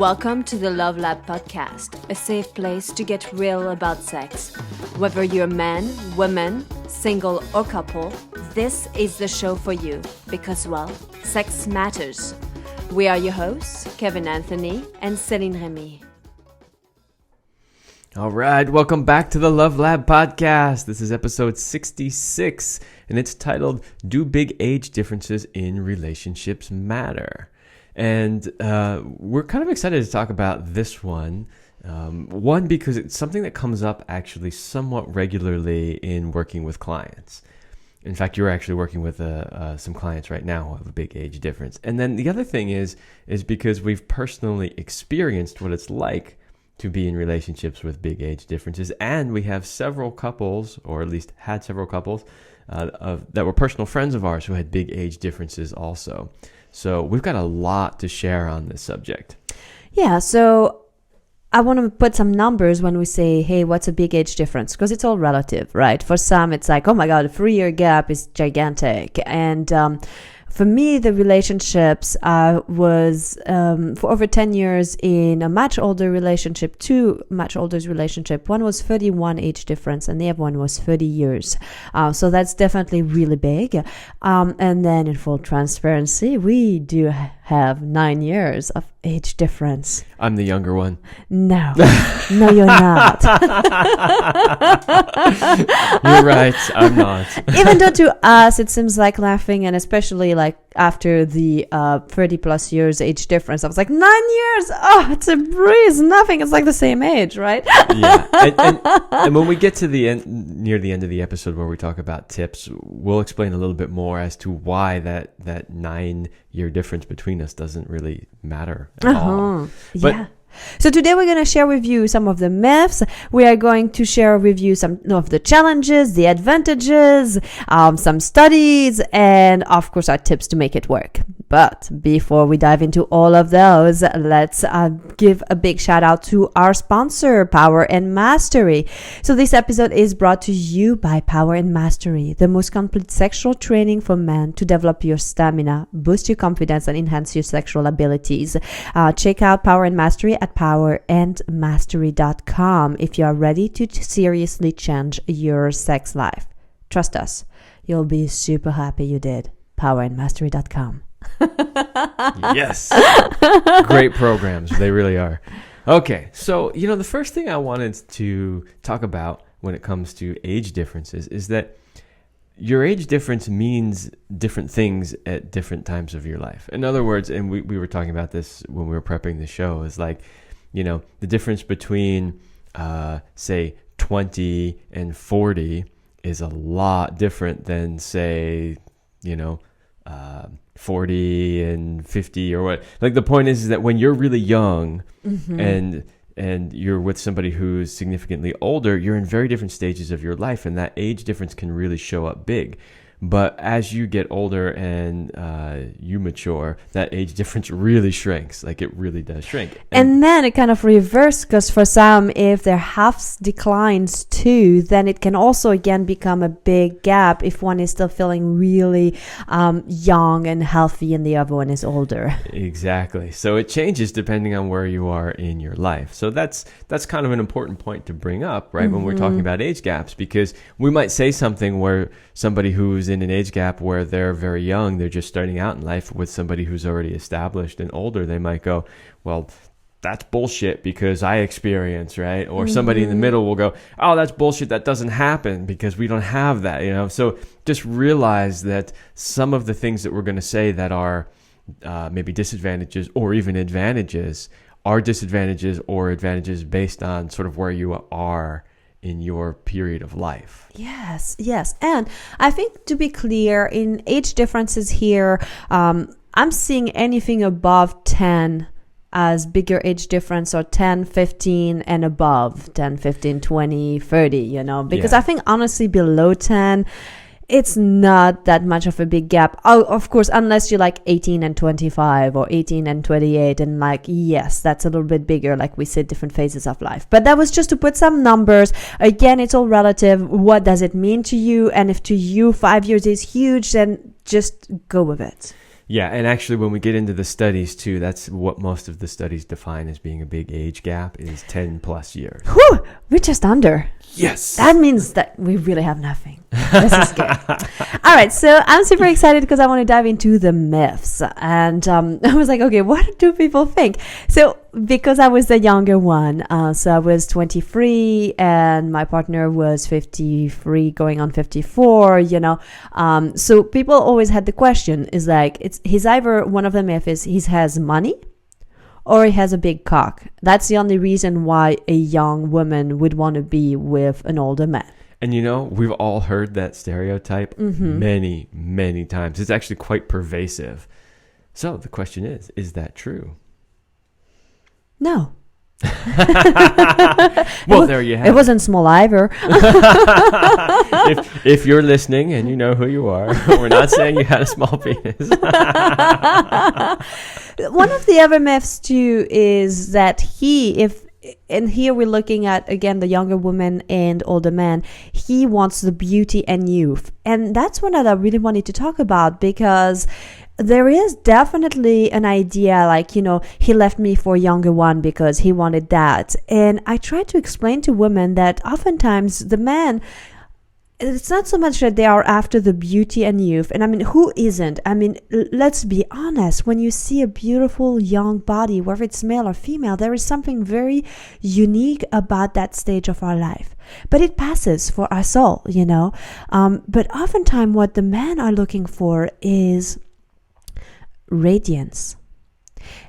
Welcome to the Love Lab podcast, a safe place to get real about sex. Whether you're man, woman, single or couple, this is the show for you because, well, sex matters. We are your hosts, Kevin Anthony and Céline Remy. All right, welcome back to the Love Lab podcast. This is episode 66, and it's titled, Do Big Age Differences in Relationships Matter? And we're kind of excited to talk about this one. One, because it's something that comes up actually somewhat regularly in working with clients. In fact, you're actually working with some clients right now who have a big age difference. And then the other thing is because we've personally experienced what it's like to be in relationships with big age differences. And we have several couples, or at least had several couples, that were personal friends of ours who had big age differences also. So we've got a lot to share on this subject. Yeah, so I want to put some numbers when we say, hey, what's a big age difference? Because it's all relative, right? For some, it's like, oh my God, a 3-year gap is gigantic. And for me, the relationships was for over 10 years in a much older relationship, two much older relationships. One was 31 age difference and the other one was 30 years. So that's definitely really big. And then in full transparency, we do have 9 years of age difference. I'm the younger one. No, no, you're not. You're right, I'm not. Even though to us, it seems like laughing, and especially like after the 30 plus years age difference, I was like, 9 years, oh, it's a breeze, nothing, it's like the same age, right? Yeah, and when we get to the end, near the end of the episode where we talk about tips, we'll explain a little bit more as to why that 9-year difference between us doesn't really matter at all. But, yeah. So today we're going to share with you some of the myths. We are going to share with you some of the challenges, the advantages, some studies, and of course our tips to make it work. But before we dive into all of those, let's give a big shout out to our sponsor, Power and Mastery. So this episode is brought to you by Power and Mastery, the most complete sexual training for men to develop your stamina, boost your confidence, and enhance your sexual abilities. Check out Power and Mastery at powerandmastery.com if you are ready to seriously change your sex life. Trust us, you'll be super happy you did. Powerandmastery.com. Yes. Great programs. They really are. Okay. So, the first thing I wanted to talk about when it comes to age differences is that your age difference means different things at different times of your life. In other words, and we were talking about this when we were prepping the show, is like, the difference between, say, 20 and 40 is a lot different than, say, 40 and 50 or what. Like, the point is that when you're really young and you're with somebody who's significantly older, you're in very different stages of your life, and that age difference can really show up big. But as you get older and you mature, that age difference really shrinks. Like, it really does shrink. And then it kind of reverses, because for some, if their health declines too, then it can also again become a big gap if one is still feeling really young and healthy and the other one is older. Exactly. So it changes depending on where you are in your life. So that's kind of an important point to bring up, right, when we're talking about age gaps, because we might say something where somebody who's in an age gap where they're very young, they're just starting out in life, with somebody who's already established and older, they might go, well, that's bullshit because I experience, right? Or somebody in the middle will go, oh, that's bullshit, that doesn't happen because we don't have that, So just realize that some of the things that we're going to say that are maybe disadvantages or even advantages are disadvantages or advantages based on sort of where you are in your period of life. Yes. And I think, to be clear, in age differences here, I'm seeing anything above 10 as bigger age difference, or 10, 15 and above, 10, 15, 20, 30, because I think honestly below 10, it's not that much of a big gap. Oh, of course, unless you're like 18 and 25 or 18 and 28, and like, yes, that's a little bit bigger, like we said, different phases of life. But that was just to put some numbers. Again, it's all relative. What does it mean to you? And if to you 5 years is huge, then just go with it. Yeah, and actually when we get into the studies too, that's what most of the studies define as being a big age gap is 10 plus years. Whew, we're just under. Yes. That means that we really have nothing. This is good. All right, so I'm super excited because I want to dive into the myths. And I was like, okay, what do people think? So because I was the younger one, so I was 23 and my partner was 53 going on 54, so people always had the question is like, he's either, one of the myths is he has money or he has a big cock. That's the only reason why a young woman would want to be with an older man. And we've all heard that stereotype many, many times. It's actually quite pervasive. So the question is that true? No. Well, there you have it. It wasn't small either. if you're listening and you know who you are, we're not saying you had a small penis. One of the other myths too is that and here we're looking at, again, the younger woman and older man, he wants the beauty and youth. And that's one that I really wanted to talk about because there is definitely an idea like, he left me for a younger one because he wanted that. And I try to explain to women that oftentimes the man, it's not so much that they are after the beauty and youth. And I mean, who isn't? I mean, let's be honest. When you see a beautiful young body, whether it's male or female, there is something very unique about that stage of our life. But it passes for us all, But oftentimes what the men are looking for is radiance.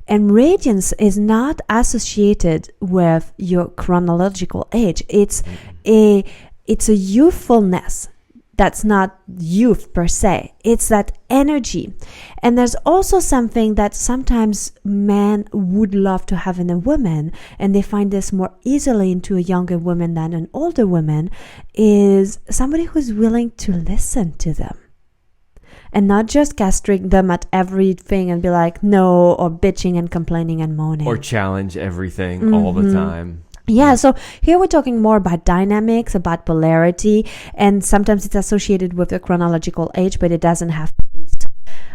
And radiance is not associated with your chronological age. It's a youthfulness that's not youth per se. It's that energy. And there's also something that sometimes men would love to have in a woman, and they find this more easily into a younger woman than an older woman, is somebody who's willing to listen to them. And not just castrate them at everything and be like, no, or bitching and complaining and moaning. Or challenge everything all the time. Yeah, so here we're talking more about dynamics, about polarity, and sometimes it's associated with the chronological age, but it doesn't have to be. So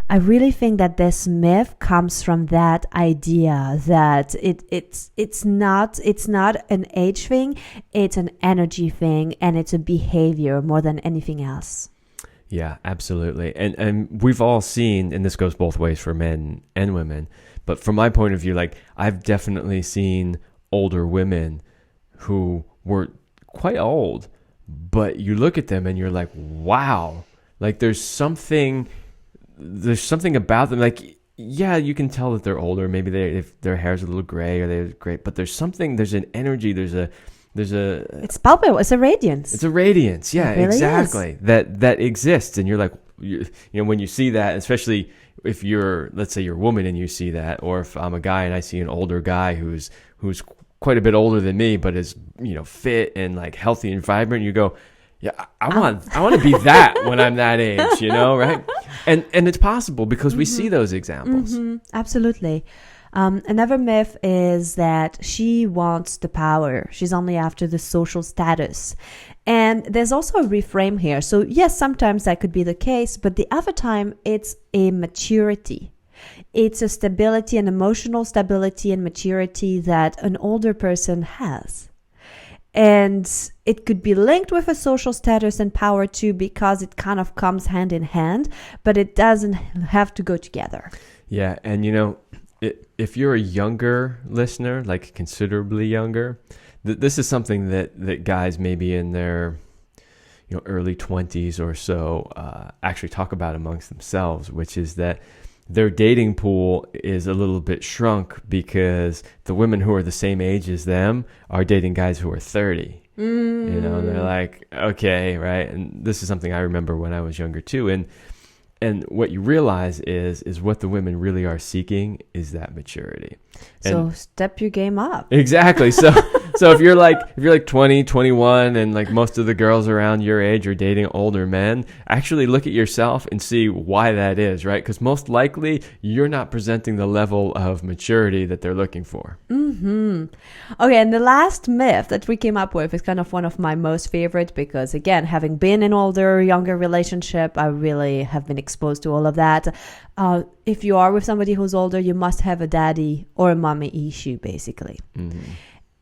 I really think that this myth comes from that idea that it's not an age thing, it's an energy thing, and it's a behavior more than anything else. Yeah, absolutely. And we've all seen, and this goes both ways for men and women, but from my point of view, like I've definitely seen older women who were quite old, but you look at them and you're like, wow, like there's something about them. Like, yeah, you can tell that they're older. Maybe if their hair's a little gray or they're great, but there's an energy, it's palpable. It's a radiance. Yeah, really exactly. That exists. And you're like, when you see that, especially if you're, let's say you're a woman and you see that, or if I'm a guy and I see an older guy who's quite a bit older than me, but is, fit and like healthy and vibrant, you go, yeah, I want to be that when I'm that age, right? And it's possible because we see those examples. Absolutely. Another myth is that she wants the power. She's only after the social status. And there's also a reframe here. So yes, sometimes that could be the case, but the other time it's a maturity. It's a stability, an emotional stability and maturity that an older person has. And it could be linked with a social status and power too, because it kind of comes hand in hand, but it doesn't have to go together. Yeah. And if you're a younger listener, like considerably younger, this is something that guys maybe in their early 20s or so actually talk about amongst themselves, which is that their dating pool is a little bit shrunk because the women who are the same age as them are dating guys who are 30. And they're like, okay, right? And this is something I remember when I was younger too. And what you realize is what the women really are seeking is that maturity. So step your game up. Exactly. So So if you're like 20, 21, and like most of the girls around your age are dating older men, actually look at yourself and see why that is, right? Because most likely you're not presenting the level of maturity that they're looking for. Okay, and the last myth that we came up with is kind of one of my most favorite because, again, having been in older, younger relationship, I really have been exposed to all of that. If you are with somebody who's older, you must have a daddy or a mommy issue, basically.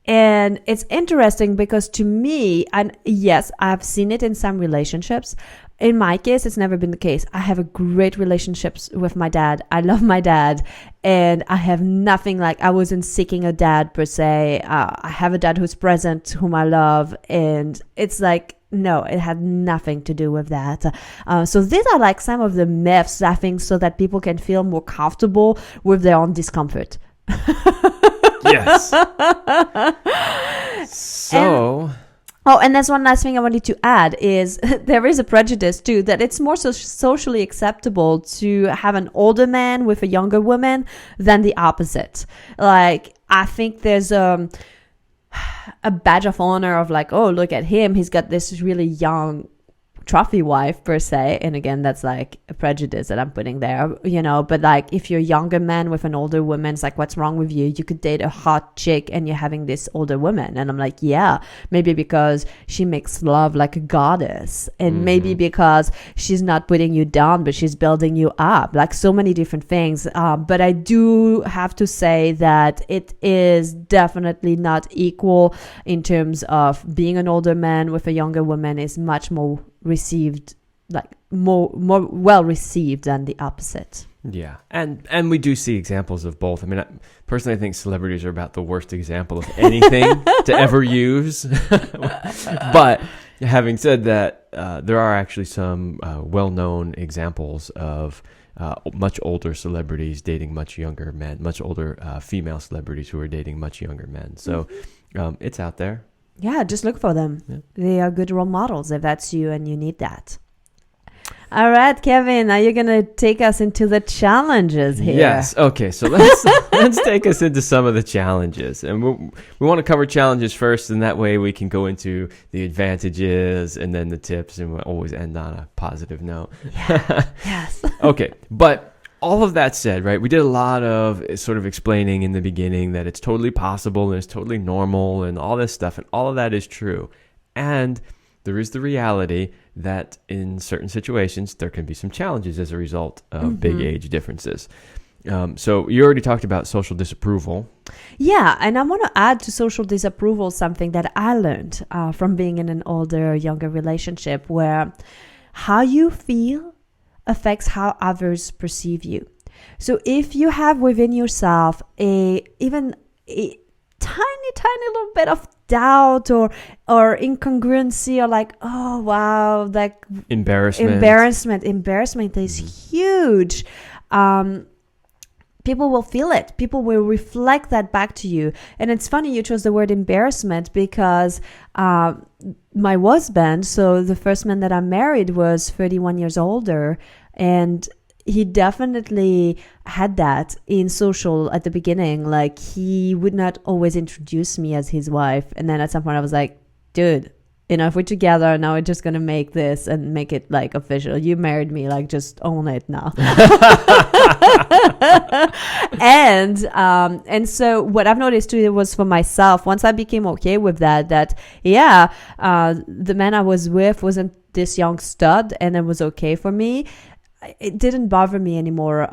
And it's interesting because to me, and yes, I've seen it in some relationships. In my case, it's never been the case. I have a great relationships with my dad. I love my dad. And I have nothing like, I wasn't seeking a dad per se. I have a dad who's present, whom I love. And it's like, no, it had nothing to do with that. So these are like some of the myths, I think, so that people can feel more comfortable with their own discomfort. Yes. So... And there's one last thing I wanted to add is there is a prejudice too, that it's more socially acceptable to have an older man with a younger woman than the opposite. Like, I think there's a badge of honor of like, oh, look at him. He's got this really young trophy wife per se, and again, that's like a prejudice that I'm putting there, you know. But like, if you're a younger man with an older woman, it's like, what's wrong with you? You could date a hot chick and you're having this older woman. And I'm like, yeah, maybe because she makes love like a goddess, and maybe because she's not putting you down but she's building you up, like so many different things. But I do have to say that it is definitely not equal in terms of being an older man with a younger woman is much more received, like more well received than the opposite. Yeah, and we do see examples of both. I mean, personally, I think celebrities are about the worst example of anything to ever use. But having said that, there are actually some well-known examples of much older celebrities dating much younger men, much older female celebrities who are dating much younger men. So it's out there. Yeah, just look for them. Yeah. They are good role models if that's you and you need that. All right, Kevin, now you're going to take us into the challenges here. Yes. Okay, so let's take us into some of the challenges. And we want to cover challenges first, and that way we can go into the advantages and then the tips, and we'll always end on a positive note. Yeah. Yes. Okay, but all of that said, right, we did a lot of sort of explaining in the beginning that it's totally possible and it's totally normal and all this stuff, and all of that is true. And there is the reality that in certain situations, there can be some challenges as a result of big age differences. So you already talked about social disapproval. Yeah, and I want to add to social disapproval something that I learned from being in an older, younger relationship, where how you feel affects how others perceive you. So if you have within yourself even a tiny little bit of doubt or incongruency, or like, oh wow, like embarrassment is huge. People will feel it. People will reflect that back to you. And it's funny you chose the word embarrassment because my husband, so the first man that I married, was 31 years older, and he definitely had that in social at the beginning. Like, he would not always introduce me as his wife. And then at some point I was like, dude, you know, if we're together now, we're just going to make this and make it like official. You married me, like, just own it now. And so what I've noticed too was for myself, once I became okay with that the man I was with wasn't this young stud, and it was okay for me. It didn't bother me anymore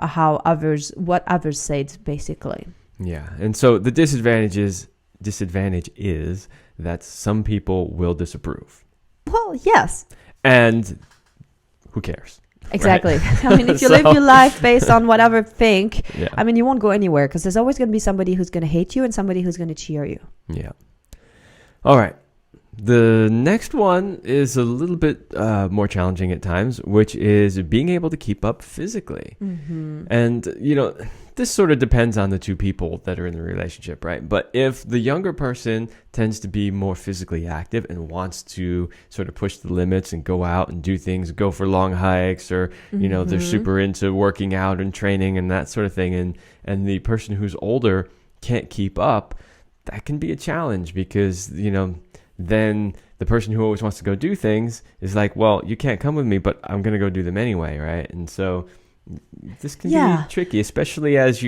what others said, basically. Yeah. And so the disadvantage is that some people will disapprove. Well, yes. And who cares? Exactly. Right? I mean, if you live your life based on whatever think, I mean, you won't go anywhere, because there's always going to be somebody who's going to hate you and somebody who's going to cheer you. Yeah. All right. The next one is a little bit more challenging at times, which is being able to keep up physically. Mm-hmm. And, you know, this sort of depends on the two people that are in the relationship, right? But if the younger person tends to be more physically active and wants to sort of push the limits and go out and do things, go for long hikes, or, you know, they're super into working out and training and that sort of thing, and the person who's older can't keep up, that can be a challenge because, then the person who always wants to go do things is like, well, you can't come with me, but I'm going to go do them anyway, right? And so this can be tricky, especially as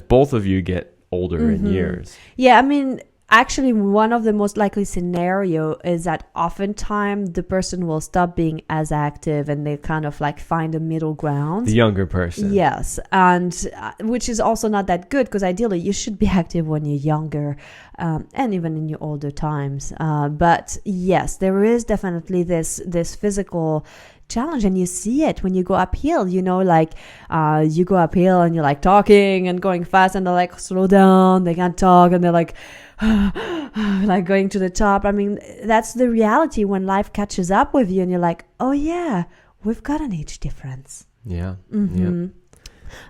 both of you get older in years. Yeah, I mean, actually, one of the most likely scenario is that oftentimes the person will stop being as active and they kind of like find a middle ground. The younger person. Yes, and which is also not that good because ideally you should be active when you're younger and even in your older times. But yes, there is definitely this physical challenge, and you see it when you go uphill, you go uphill and you're like talking and going fast and they're like, slow down, they can't talk, and they're like like going to the top. I mean, that's the reality when life catches up with you and you're like, oh yeah, we've got an age difference. Yeah. Yep.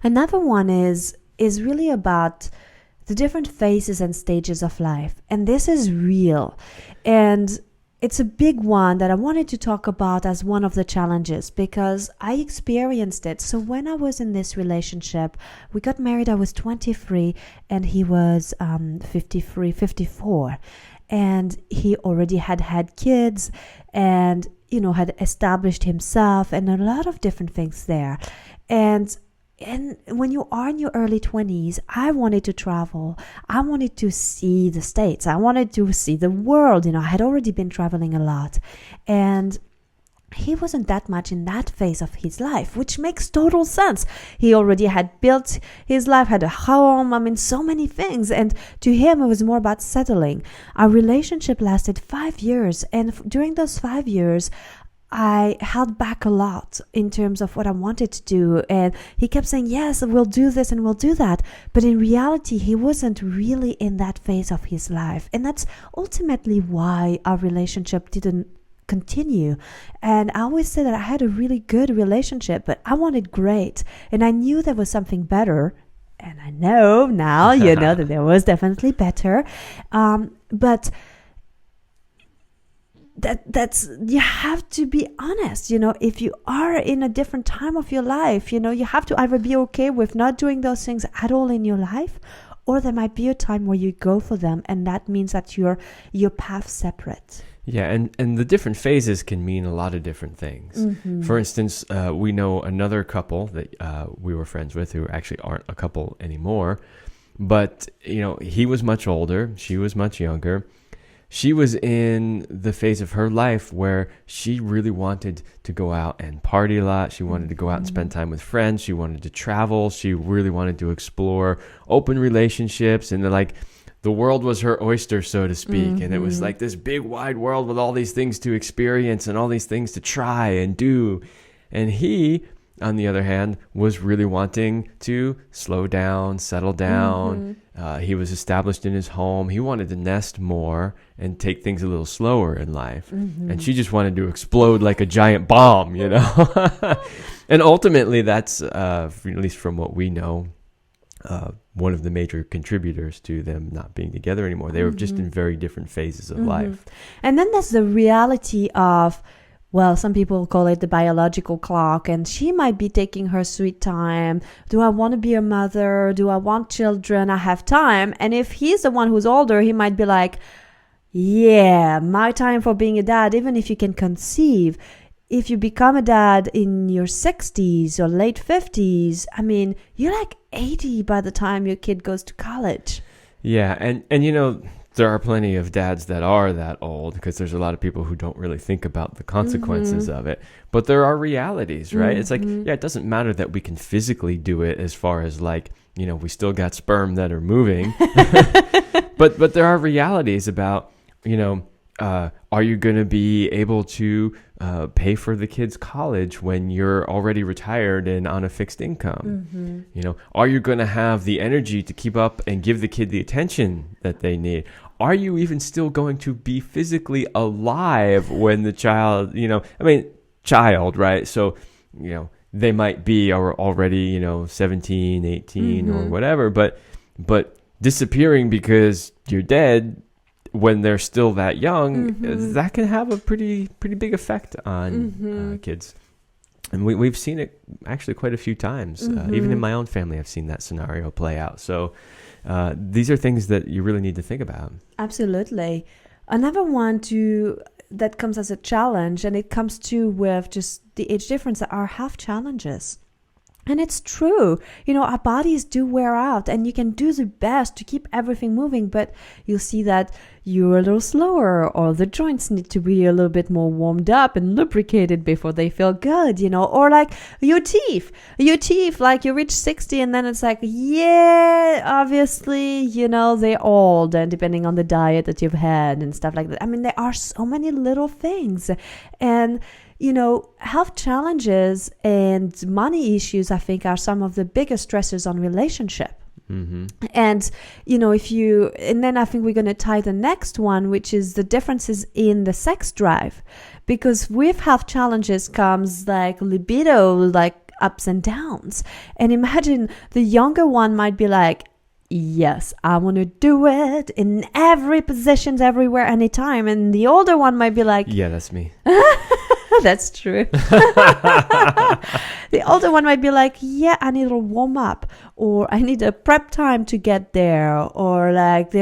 Another one is really about the different phases and stages of life, and this is real, and it's a big one that I wanted to talk about as one of the challenges because I experienced it. So when I was in this relationship, we got married, I was 23 and he was 53, 54. And he already had kids and, had established himself and a lot of different things there. And when you are in your early 20s, I wanted to travel. I wanted to see the States. I wanted to see the world. I had already been traveling a lot. And he wasn't that much in that phase of his life, which makes total sense. He already had built his life, had a home, so many things. And to him, it was more about settling. Our relationship lasted 5 years. And during those 5 years, I held back a lot in terms of what I wanted to do. And he kept saying, yes, we'll do this and we'll do that. But in reality, he wasn't really in that phase of his life. And that's ultimately why our relationship didn't continue. And I always say that I had a really good relationship, but I wanted great. And I knew there was something better. And I know now, that there was definitely better. But that's you have to be honest. If you are in a different time of your life, you have to either be okay with not doing those things at all in your life, or there might be a time where you go for them, and that means that your paths separate. Yeah, and the different phases can mean a lot of different things. For instance, we know another couple that we were friends with who actually aren't a couple anymore, but he was much older, she was much younger. She was in the phase of her life where she really wanted to go out and party a lot. She wanted to go out and spend time with friends. She wanted to travel. She really wanted to explore open relationships. And the world was her oyster, so to speak. And it was like this big wide world with all these things to experience and all these things to try and do. And he, on the other hand, was really wanting to slow down, settle down. He was established in his home. He wanted to nest more and take things a little slower in life. And she just wanted to explode like a giant bomb, And ultimately, that's, at least from what we know, one of the major contributors to them not being together anymore. They were just in very different phases of life. And then there's the reality of, well, some people call it the biological clock, and she might be taking her sweet time. Do I want to be a mother? Do I want children? I have time. And if he's the one who's older, he might be like, yeah, my time for being a dad, even if you can conceive. If you become a dad in your 60s or late 50s, you're like 80 by the time your kid goes to college. Yeah, and there are plenty of dads that are that old because there's a lot of people who don't really think about the consequences of it. But there are realities, right? It's like, it doesn't matter that we can physically do it as far as we still got sperm that are moving. but there are realities about, are you going to be able to pay for the kids' college when you're already retired and on a fixed income? Are you going to have the energy to keep up and give the kid the attention that they need? Are you even still going to be physically alive when the child, child, right? So, they might be already, 17, 18 or whatever, but disappearing because you're dead when they're still that young, that can have a pretty big effect on kids. And we've seen it actually quite a few times. Even in my own family, I've seen that scenario play out. So These are things that you really need to think about. Absolutely. Another one that comes as a challenge, and it comes to with just the age difference, are health challenges. And it's true, our bodies do wear out, and you can do the best to keep everything moving, but you'll see that you're a little slower, or the joints need to be a little bit more warmed up and lubricated before they feel good, or like your teeth, like you reach 60 and then it's like, yeah, obviously, they're old, and depending on the diet that you've had and stuff like that. I mean, there are so many little things, and health challenges and money issues, I think, are some of the biggest stressors on relationship. Mm-hmm. And, and then I think we're going to tie the next one, which is the differences in the sex drive. Because with health challenges comes like libido, like ups and downs. And imagine the younger one might be like, yes, I want to do it in every positions, everywhere, anytime. And the older one might be like, yeah, that's me. That's true. The older one might be like, yeah, I need to warm up, or I need a prep time to get there, or like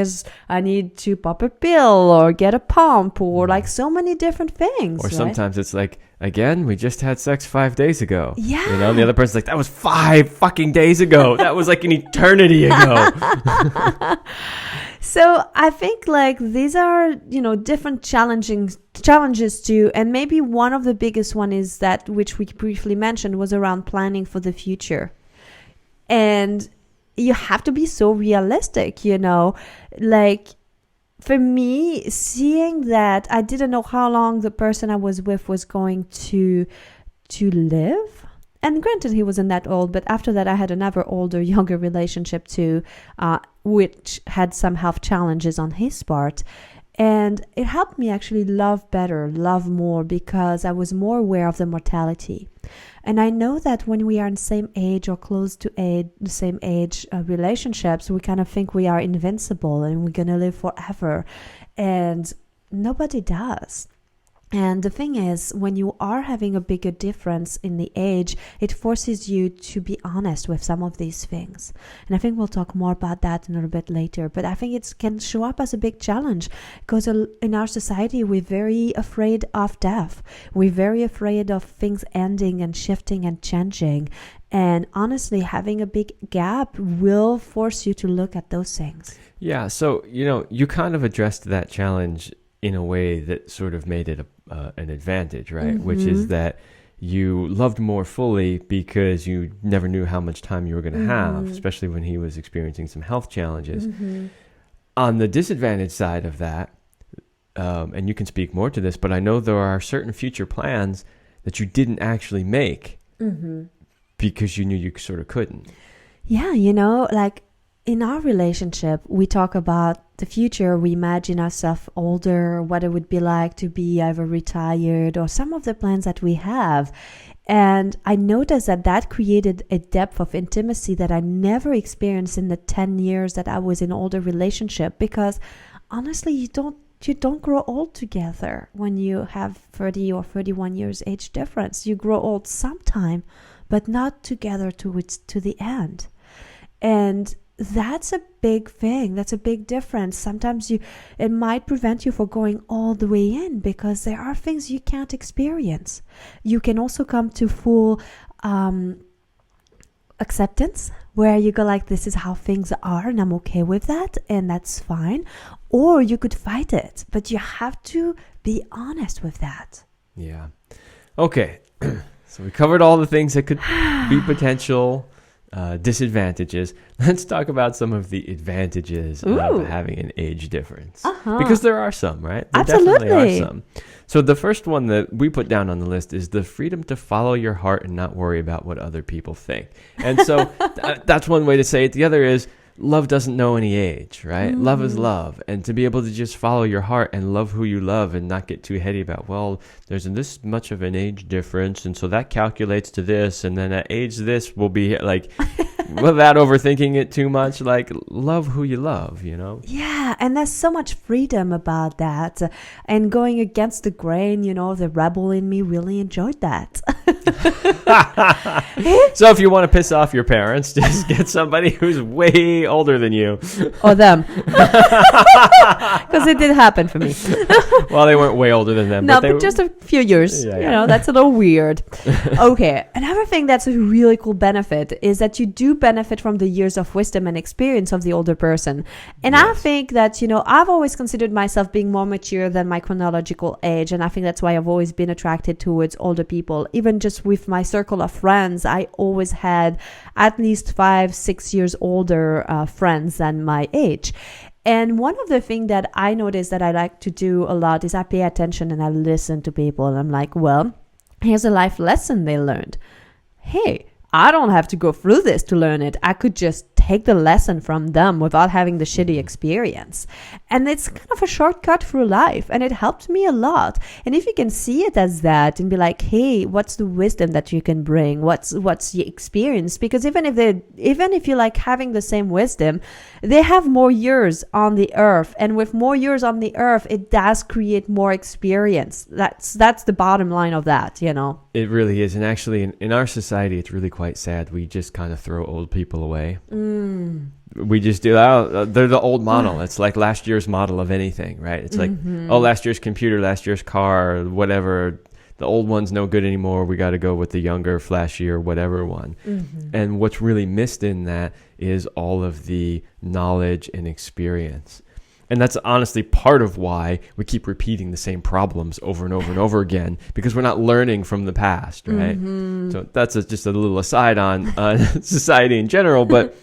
I need to pop a pill or get a pump, or like so many different things. Or right? sometimes it's like, again, we just had sex 5 days ago. Yeah. And the other person's like, that was 5 fucking days ago. That was like an eternity ago. So I think like these are, different challenges too. And maybe one of the biggest one is that, which we briefly mentioned, was around planning for the future. And you have to be so realistic, like for me, seeing that I didn't know how long the person I was with was going to live. And granted, he wasn't that old, but after that, I had another older, younger relationship too, which had some health challenges on his part. And it helped me actually love better, love more, because I was more aware of the mortality. And I know that when we are in the same age or close to the same age relationships, we kind of think we are invincible and we're going to live forever. And nobody does. And the thing is, when you are having a bigger difference in the age, it forces you to be honest with some of these things. And I think we'll talk more about that in a little bit later. But I think it can show up as a big challenge because in our society, we're very afraid of death. We're very afraid of things ending and shifting and changing. And honestly, having a big gap will force you to look at those things. Yeah. So, you kind of addressed that challenge in a way that sort of made it an advantage, right? Mm-hmm. Which is that you loved more fully because you never knew how much time you were going to have, especially when he was experiencing some health challenges. Mm-hmm. On the disadvantage side of that, and you can speak more to this, but I know there are certain future plans that you didn't actually make because you knew you sort of couldn't. Yeah, like in our relationship, we talk about the future. We imagine ourselves older, what it would be like to be either retired, or some of the plans that we have. And I noticed that created a depth of intimacy that I never experienced in the 10 years that I was in older relationship, because honestly, you don't grow old together when you have 30 or 31 years age difference. You grow old sometime, but not together to the end. And that's a big thing. That's a big difference. Sometimes it might prevent you from going all the way in, because there are things you can't experience. You can also come to full acceptance, where you go like, this is how things are and I'm okay with that, and that's fine. Or you could fight it, but you have to be honest with that. Yeah. Okay. So we covered all the things that could be potential disadvantages. Let's talk about some of the advantages of having an age difference. Because there are some, right? There Absolutely. definitely are some. So the first one that we put down on the list is the freedom to follow your heart and not worry about what other people think. And so that's one way to say it. The other is love doesn't know any age, right? Love is love. And to be able to just follow your heart and love who you love and not get too heady about, well, there's this much of an age difference, and so that calculates to this, and then at age this will be like, without overthinking it too much, like love who you love, Yeah, and there's so much freedom about that. And going against the grain, the rebel in me really enjoyed that. So if you want to piss off your parents, just get somebody who's way older than you. Or them. Because it did happen for me. Well, they weren't way older than them. No, but just a few years. Yeah, You yeah. know, that's a little weird. Okay. Another thing that's a really cool benefit is that you do benefit from the years of wisdom and experience of the older person. And I think that, you know, I've always considered myself being more mature than my chronological age. And I think that's why I've always been attracted towards older people. Even just with my circle of friends, I always had at least 5-6 years older friends than my age. And one of the things that I notice that I like to do a lot is I pay attention and I listen to people. And I'm like, well, here's a life lesson they learned. Hey, I don't have to go through this to learn it. I could just take the lesson from them without having the shitty experience. And it's kind of a shortcut through life. And it helped me a lot. And if you can see it as that and be like, hey, what's the wisdom that you can bring? What's the experience? Because even if you like having the same wisdom, they have more years on the earth. And with more years on the earth, it does create more experience. That's the bottom line of that, you know. It really is. And actually, in our society, it's really quite sad. We just kind of throw old people away. We just do, they're the old model. It's like last year's model of anything, right? It's like, oh, last year's computer, last year's car, whatever. The old one's no good anymore. We got to go with the younger, flashier, whatever one. And what's really missed in that is all of the knowledge and experience. And that's honestly part of why we keep repeating the same problems over and over and over again, because we're not learning from the past, right? So that's just a little aside on society in general. But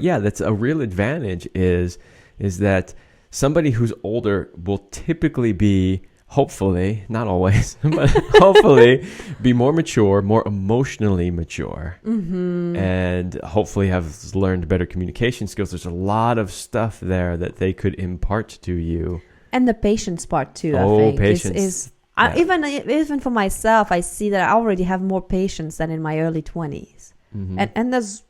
yeah, that's a real advantage is that somebody who's older will typically be, hopefully, not always, but hopefully be more mature, more emotionally mature, and hopefully have learned better communication skills. There's a lot of stuff there that they could impart to you. And the patience part too, I think. Patience. Even for myself, I see that I already have more patience than in my early 20s. And there's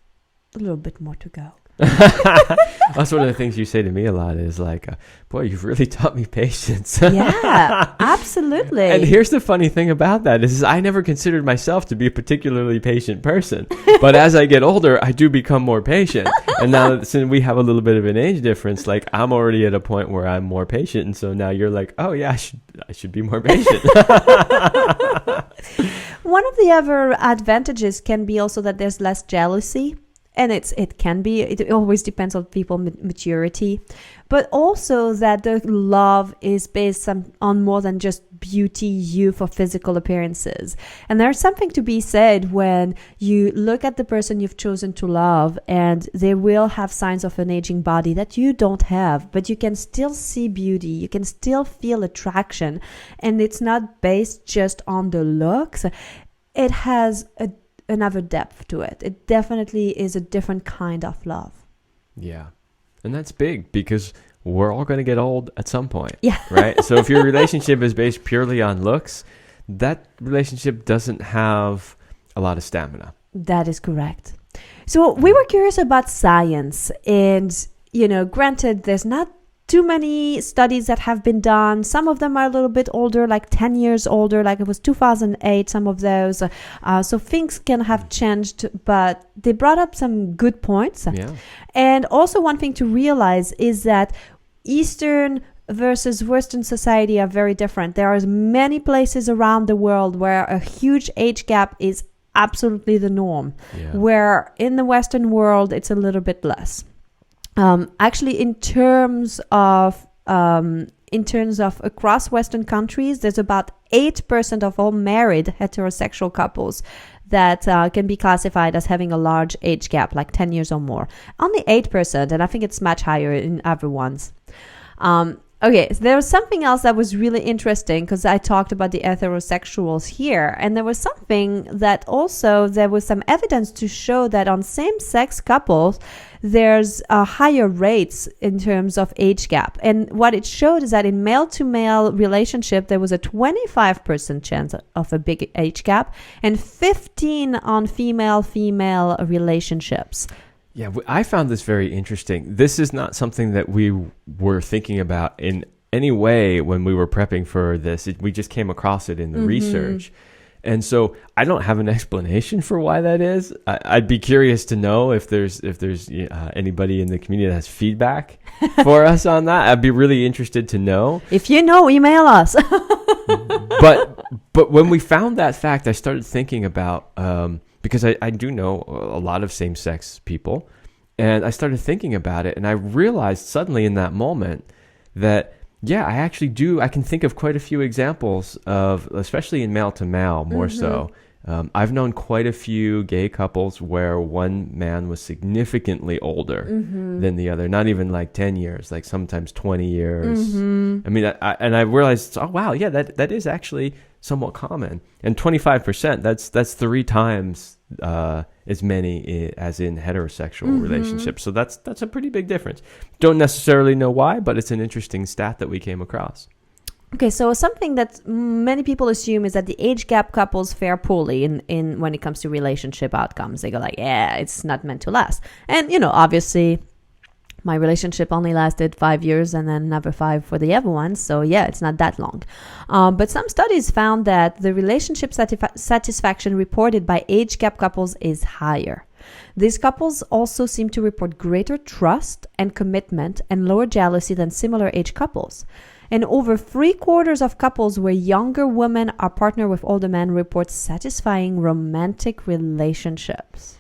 a little bit more to go. That's one of the things you say to me a lot is like, boy, you've really taught me patience. Yeah, absolutely. And here's the funny thing about that is I never considered myself to be a particularly patient person. But as I get older, I do become more patient. And now since we have a little bit of an age difference, like I'm already at a point where I'm more patient. And so now you're like, oh yeah, I should be more patient. One of the other advantages can be also that there's less jealousy. And it always depends on people's maturity, but also that the love is based on more than just beauty, youth, or physical appearances. And there's something to be said when you look at the person you've chosen to love and they will have signs of an aging body that you don't have, but you can still see beauty, you can still feel attraction, and it's not based just on the looks. It has another depth to it. It definitely is a different kind of love. Yeah. And that's big because we're all going to get old at some point. Yeah. Right? So if your relationship is based purely on looks, that relationship doesn't have a lot of stamina. That is correct. So we were curious about science, and, you know, granted, there's not too many studies that have been done. Some of them are a little bit older, like 10 years older, like it was 2008, some of those. So things can have changed, but they brought up some good points. Yeah. And also one thing to realize is that Eastern versus Western society are very different. There are many places around the world where a huge age gap is absolutely the norm, where in the Western world, it's a little bit less. Actually, in terms of across Western countries, there's about 8% of all married heterosexual couples that can be classified as having a large age gap, like 10 years or more. Only 8%, and I think it's much higher in other ones. Okay, so there was something else that was really interesting because I talked about the heterosexuals here, and there was something that also there was some evidence to show that on same-sex couples, there's higher rates in terms of age gap. And what it showed is that in male-to-male relationship, there was a 25% chance of a big age gap and 15 on female-female relationships. Yeah, I found this very interesting. This is not something that we were thinking about in any way when we were prepping for this. We just came across it in the research. And so I don't have an explanation for why that is. I'd be curious to know if there's anybody in the community that has feedback for us on that. I'd be really interested to know. If you know, email us. But when we found that fact, I started thinking about, because I do know a lot of same-sex people, and I started thinking about it, and I realized suddenly in that moment that, yeah, I can think of quite a few examples of, especially in male to male, more so. I've known quite a few gay couples where one man was significantly older than the other, not even like 10 years, like sometimes 20 years. I mean, I realized, oh, wow, yeah, that is actually somewhat common. And 25%, that's 3 times as many as in heterosexual relationships. So that's a pretty big difference. Don't necessarily know why, but it's an interesting stat that we came across. Okay, so something that many people assume is that the age gap couples fare poorly in when it comes to relationship outcomes. They go like, yeah, it's not meant to last. And, obviously, my relationship only lasted 5 years and then another 5 for the other one. So, yeah, it's not that long. But some studies found that the relationship satisfaction reported by age gap couples is higher. These couples also seem to report greater trust and commitment and lower jealousy than similar age couples. And over 3/4 of couples where younger women are partnered with older men report satisfying romantic relationships.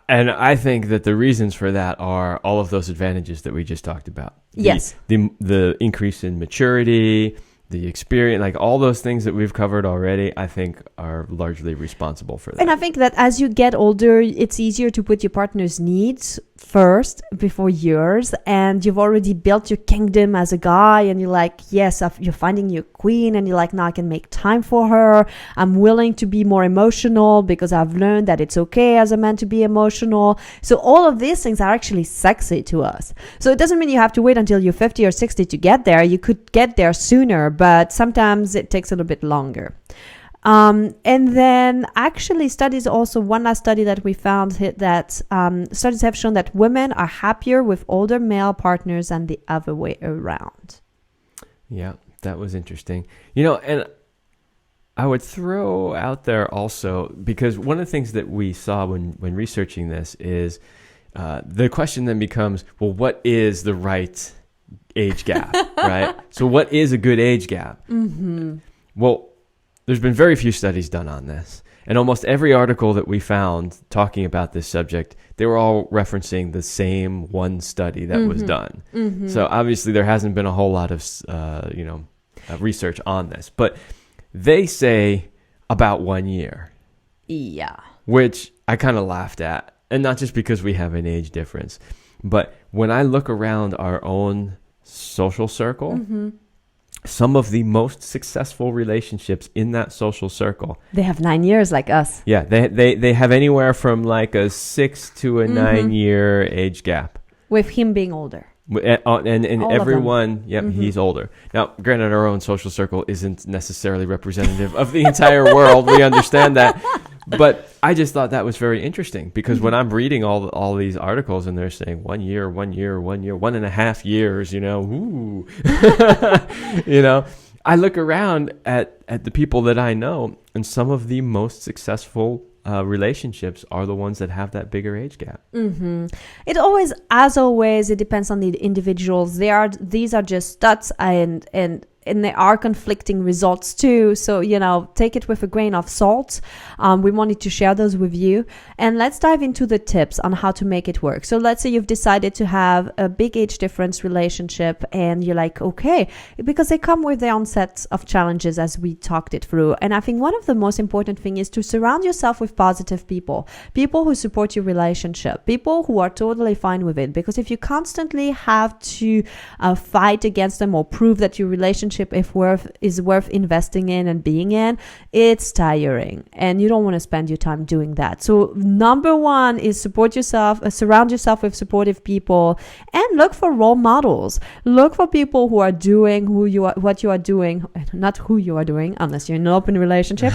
And I think that the reasons for that are all of those advantages that we just talked about. Yes. The increase in maturity, the experience, like all those things that we've covered already, I think are largely responsible for that. And I think that as you get older, it's easier to put your partner's needs first before yours, and you've already built your kingdom as a guy, and you're like, yes, you're finding your queen, and you're like, now I can make time for her. I'm willing to be more emotional because I've learned that it's okay as a man to be emotional. So all of these things are actually sexy to us. So it doesn't mean you have to wait until you're 50 or 60 to get there. You could get there sooner, but sometimes it takes a little bit longer. And then actually one last study that we found that studies have shown that women are happier with older male partners than the other way around. Yeah, that was interesting. And I would throw out there also, because one of the things that we saw when researching this is the question then becomes, well, what is the right age gap, right? So what is a good age gap? Well, there's been very few studies done on this. And almost every article that we found talking about this subject, they were all referencing the same one study that was done. So obviously there hasn't been a whole lot of, research on this. But they say about 1 year. Yeah. Which I kind of laughed at. And not just because we have an age difference. But when I look around our own social circle, some of the most successful relationships in that social circle, they have 9 years like us. Yeah, they have anywhere from like a 6 to a 9 year age gap. With him being older. And everyone, he's older. Now, granted, our own social circle isn't necessarily representative of the entire world. We understand that. But I just thought that was very interesting because when I'm reading all these articles and they're saying 1 year, 1 year, 1 year, 1.5 years, ooh, I look around at the people that I know, and some of the most successful relationships are the ones that have that bigger age gap. It always, as always, it depends on the individuals. These are just stats, and there are conflicting results too. So, take it with a grain of salt. We wanted to share those with you. And let's dive into the tips on how to make it work. So let's say you've decided to have a big age difference relationship and you're like, okay, because they come with their own sets of challenges as we talked it through. And I think one of the most important thing is to surround yourself with positive people who support your relationship, people who are totally fine with it. Because if you constantly have to fight against them or prove that your relationship is worth investing in and being in, it's tiring and you don't want to spend your time doing that. So number one is support yourself, surround yourself with supportive people, and look for role models. Look for people who are doing what you are doing, not who you are doing unless you're in an open relationship,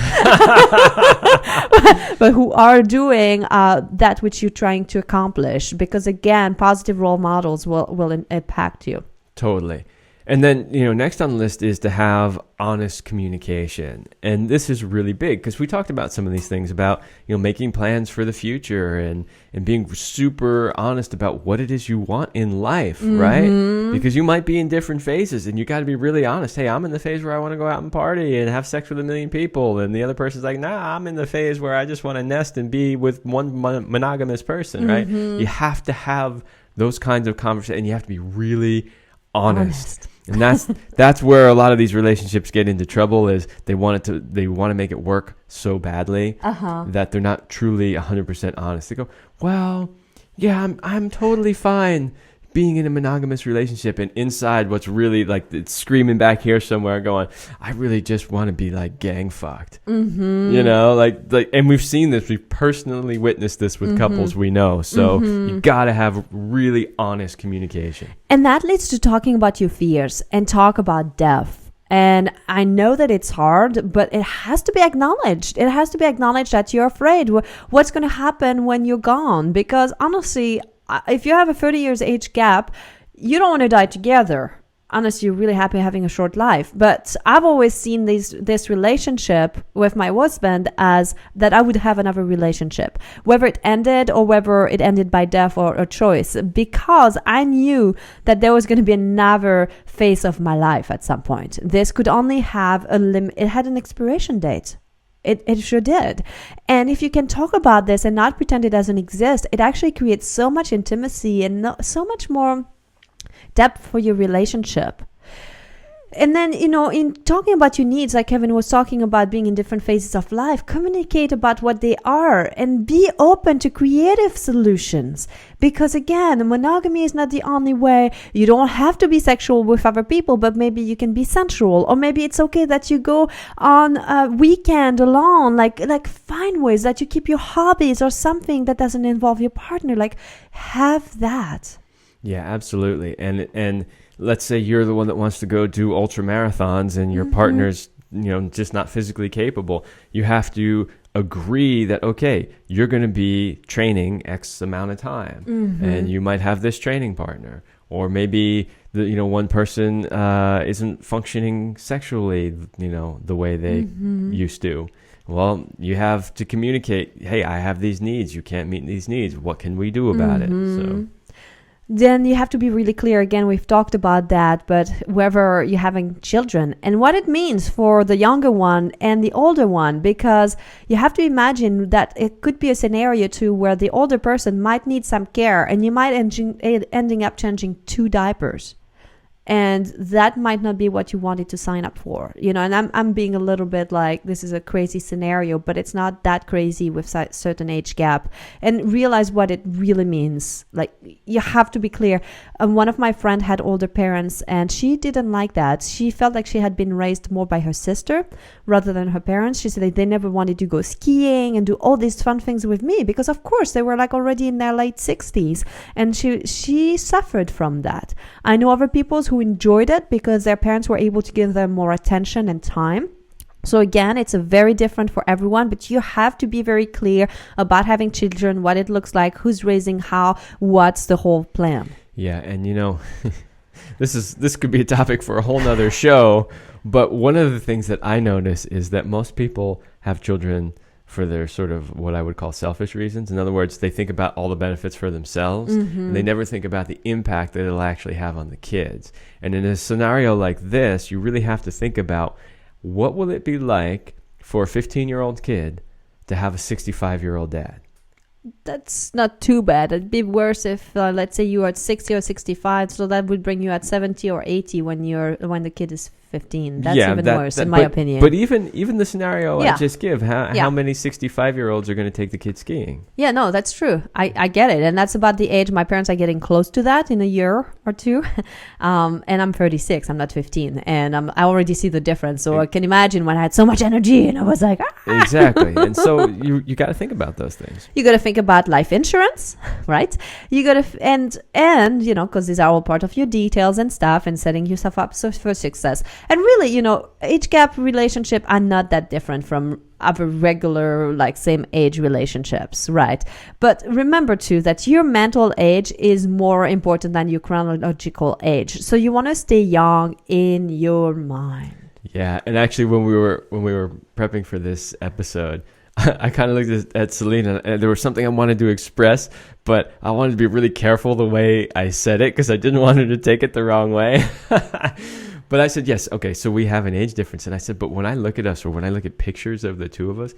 but who are doing that which you're trying to accomplish, because again, positive role models will impact you. Totally. And then, next on the list is to have honest communication. And this is really big because we talked about some of these things about, making plans for the future and being super honest about what it is you want in life, right? Because you might be in different phases and you got to be really honest. Hey, I'm in the phase where I want to go out and party and have sex with 1 million people. And the other person's like, nah, I'm in the phase where I just want to nest and be with one monogamous person, right? You have to have those kinds of conversations and you have to be really honest. And that's where a lot of these relationships get into trouble is they want to make it work so badly that they're not truly 100% honest. They go, well, yeah, I'm totally fine being in a monogamous relationship, and inside what's really like it's screaming back here somewhere going, I really just want to be like gang fucked. Like and we've seen this, we've personally witnessed this with couples we know, so you gotta have really honest communication. And that leads to talking about your fears and talk about death. And I know that it's hard, but it has to be acknowledged. It has to be acknowledged that you're afraid. What's going to happen when you're gone? Because honestly, if you have a 30 years age gap, you don't want to die together unless you're really happy having a short life. But I've always seen this relationship with my husband as that I would have another relationship, whether it ended or whether it ended by death or a choice, because I knew that there was going to be another phase of my life at some point. This could only have it had an expiration date. It sure did. And if you can talk about this and not pretend it doesn't exist, it actually creates so much intimacy and so much more depth for your relationship. And then, in talking about your needs, like Kevin was talking about being in different phases of life, communicate about what they are and be open to creative solutions. Because again, monogamy is not the only way. You don't have to be sexual with other people, but maybe you can be sensual. Or maybe it's okay that you go on a weekend alone. Like find ways that you keep your hobbies or something that doesn't involve your partner. Like have that. Yeah, absolutely. And let's say you're the one that wants to go do ultra marathons and your partner's, just not physically capable. You have to agree that, okay, you're going to be training X amount of time and you might have this training partner. Or maybe, one person isn't functioning sexually, the way they used to. Well, you have to communicate, hey, I have these needs. You can't meet these needs. What can we do about it? So. Then you have to be really clear. Again, we've talked about that, but whether you're having children and what it means for the younger one and the older one, because you have to imagine that it could be a scenario too where the older person might need some care and you might ending up changing 2 diapers. And that might not be what you wanted to sign up for, and I'm being a little bit like, this is a crazy scenario, but it's not that crazy with certain age gap. And realize what it really means. Like, you have to be clear. One of my friends had older parents and she didn't like that. She felt like she had been raised more by her sister rather than her parents. She said they never wanted to go skiing and do all these fun things with me because, of course, they were like already in their late 60s. And she suffered from that. I know other people who enjoyed it because their parents were able to give them more attention and time. So again, it's a very different for everyone, but you have to be very clear about having children, what it looks like, who's raising how, what's the whole plan. Yeah, and this could be a topic for a whole nother show, but one of the things that I notice is that most people have children for their sort of what I would call selfish reasons. In other words, they think about all the benefits for themselves, and they never think about the impact that it'll actually have on the kids. And in a scenario like this, you really have to think about what will it be like for a 15-year-old kid to have a 65-year-old dad. That's not too bad. It'd be worse if, let's say, you are at 60 or 65, so that would bring you at 70 or 80 when the kid is 15. That's even worse, in my opinion. But even the scenario I just give, how many 65-year-olds are going to take the kid skiing? Yeah, no, that's true. I get it. And that's about the age. My parents are getting close to that in a year or two. And I'm 36. I'm not 15. And I already see the difference. So I can imagine when I had so much energy and I was like, Exactly. And so you got to think about those things. You got to think about life insurance, right? You got to, and because these are all part of your details and stuff and setting yourself up for success. And really, age gap relationships are not that different from other regular, like same age relationships, right? But remember too that your mental age is more important than your chronological age. So you want to stay young in your mind. Yeah, and actually, when we were prepping for this episode, I kind of looked at Céline, and there was something I wanted to express, but I wanted to be really careful the way I said it because I didn't want her to take it the wrong way. But I said, yes, okay, so we have an age difference. And I said, but when I look at us, or when I look at pictures of the two of us,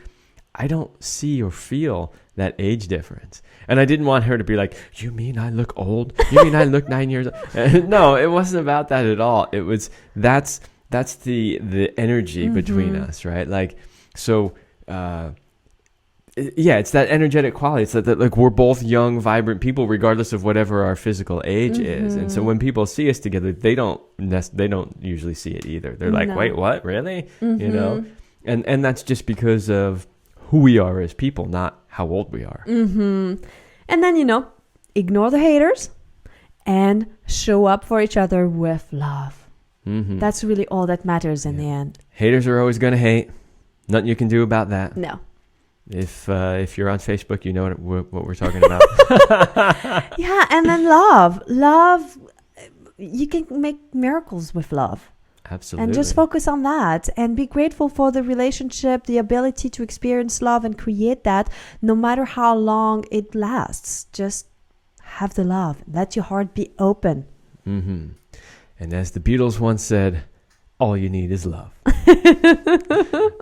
I don't see or feel that age difference. And I didn't want her to be like, you mean I look old? You mean I look 9 years old? No, it wasn't about that at all. It was, that's the energy between us, right? Like, so, yeah, it's that energetic quality. It's that like we're both young, vibrant people, regardless of whatever our physical age is. And so when people see us together, they don't usually see it either. They're like, wait, what? Really? And that's just because of who we are as people, not how old we are. And then ignore the haters and show up for each other with love. That's really all that matters in the end. Haters are always going to hate. Nothing you can do about that. No. If you're on Facebook, you know what we're talking about. Yeah, and then love, you can make miracles with love. Absolutely. And just focus on that and be grateful for the relationship, the ability to experience love and create that no matter how long it lasts. Just have the love. Let your heart be open. And as the Beatles once said, all you need is love.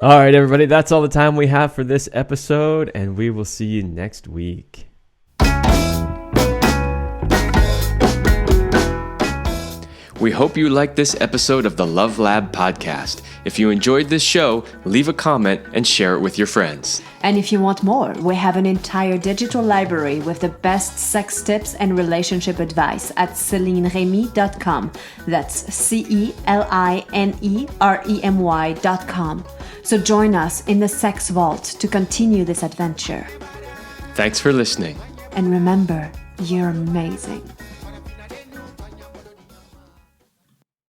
All right, everybody, that's all the time we have for this episode, and we will see you next week. We hope you liked this episode of the Love Lab podcast. If you enjoyed this show, leave a comment and share it with your friends. And if you want more, we have an entire digital library with the best sex tips and relationship advice at CelineRemy.com. That's CelineRemy.com. So join us in the Sex Vault to continue this adventure. Thanks for listening. And remember, you're amazing.